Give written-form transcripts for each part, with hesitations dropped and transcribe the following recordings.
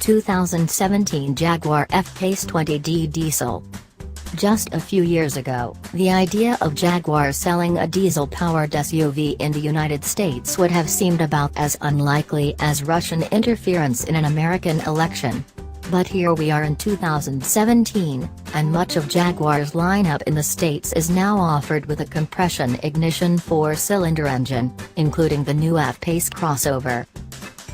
2017 Jaguar F-Pace 20D Diesel. Just a few years ago, the idea of Jaguar selling a diesel-powered SUV in the United States would have seemed about as unlikely as Russian interference in an American election. But here we are in 2017, and much of Jaguar's lineup in the States is now offered with a compression ignition 4-cylinder engine, including the new F-Pace crossover.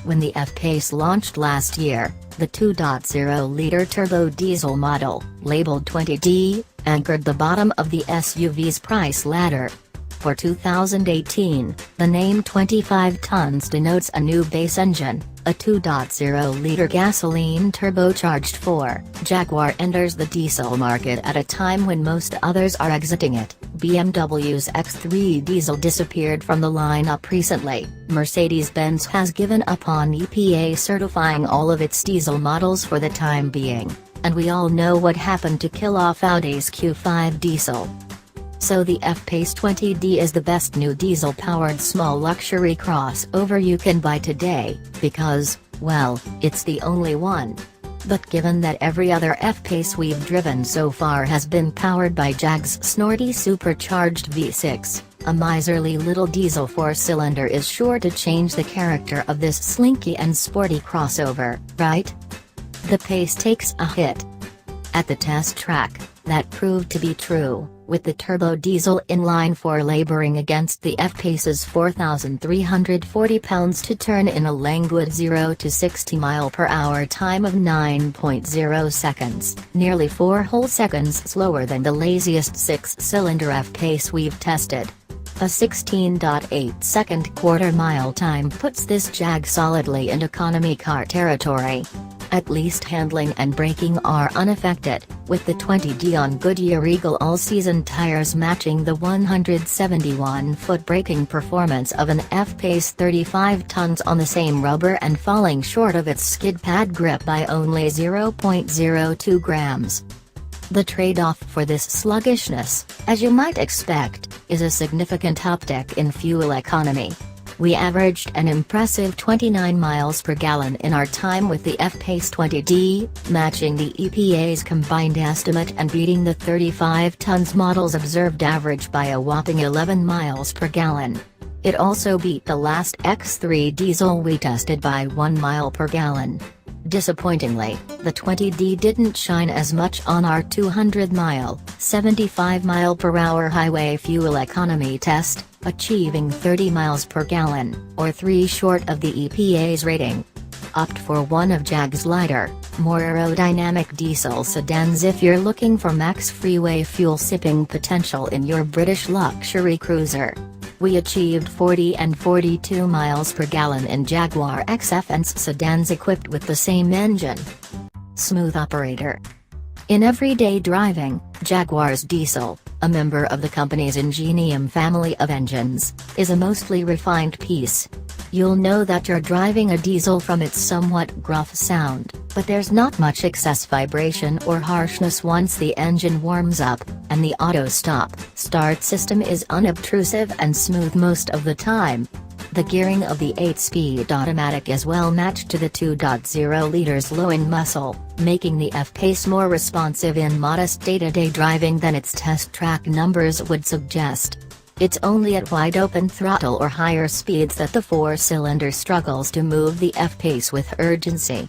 When the F-Pace launched last year, the 2.0-liter turbo diesel model, labeled 20D, anchored the bottom of the SUV's price ladder. For 2018, the name 25 tons denotes a new base engine, a 2.0-liter gasoline turbocharged 4. Jaguar enters the diesel market at a time when most others are exiting it. BMW's X3 diesel disappeared from the lineup recently. Mercedes-Benz has given up on EPA certifying all of its diesel models for the time being, and we all know what happened to kill off Audi's Q5 diesel. So the F-Pace 20D is the best new diesel-powered small luxury crossover you can buy today, because, well, it's the only one. But given that every other F-Pace we've driven so far has been powered by Jag's snorty supercharged V6, a miserly little diesel 4-cylinder is sure to change the character of this slinky and sporty crossover, right? The Pace takes a hit. At the test track, that proved to be true, with the turbo diesel inline 4 laboring against the F-Pace's 4,340 pounds to turn in a languid 0 to 60 mph time of 9.0 seconds, nearly 4 whole seconds slower than the laziest 6-cylinder F-Pace we've tested. A 16.8-second quarter-mile time puts this Jag solidly in economy car territory. At least handling and braking are unaffected, with the 20D on Goodyear Eagle all-season tires matching the 171-foot braking performance of an F-Pace 35 tons on the same rubber and falling short of its skid pad grip by only 0.02 grams. The trade-off for this sluggishness, as you might expect, is a significant uptick in fuel economy. We averaged an impressive 29 miles per gallon in our time with the F-Pace 20D, matching the EPA's combined estimate and beating the 35 tons model's observed average by a whopping 11 miles per gallon. It also beat the last X3 diesel we tested by 1 mile per gallon. Disappointingly, the 20D didn't shine as much on our 200-mile, 75-mile-per-hour highway fuel economy test, achieving 30 miles per gallon, or 3 short of the EPA's rating. Opt for one of Jag's lighter, more aerodynamic diesel sedans if you're looking for max freeway fuel-sipping potential in your British luxury cruiser. We achieved 40 and 42 miles per gallon in Jaguar XF sedans equipped with the same engine. Smooth operator. In everyday driving, Jaguar's diesel, a member of the company's Ingenium family of engines, is a mostly refined piece. You'll know that you're driving a diesel from its somewhat gruff sound, but there's not much excess vibration or harshness once the engine warms up, and the auto-stop-start system is unobtrusive and smooth most of the time. The gearing of the 8-speed automatic is well matched to the 2.0 liters low-in muscle, making the F-Pace more responsive in modest day-to-day driving than its test track numbers would suggest. It's only at wide-open throttle or higher speeds that the 4-cylinder struggles to move the F-Pace with urgency.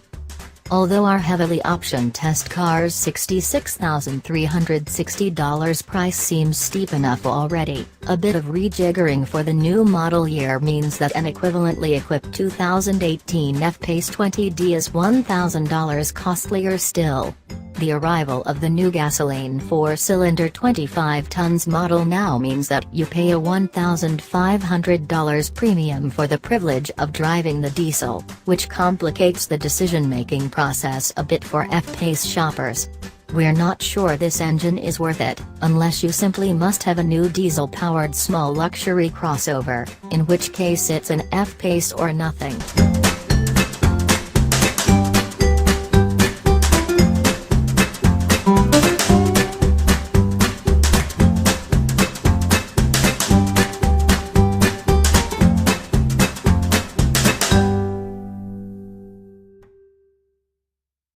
Although our heavily optioned test car's $66,360 price seems steep enough already, a bit of rejiggering for the new model year means that an equivalently equipped 2018 F-Pace 20D is $1,000 costlier still. The arrival of the new gasoline 4-cylinder 25 tons model now means that you pay a $1,500 premium for the privilege of driving the diesel, which complicates the decision-making process a bit for F-Pace shoppers. We're not sure this engine is worth it, unless you simply must have a new diesel-powered small luxury crossover, in which case it's an F-Pace or nothing.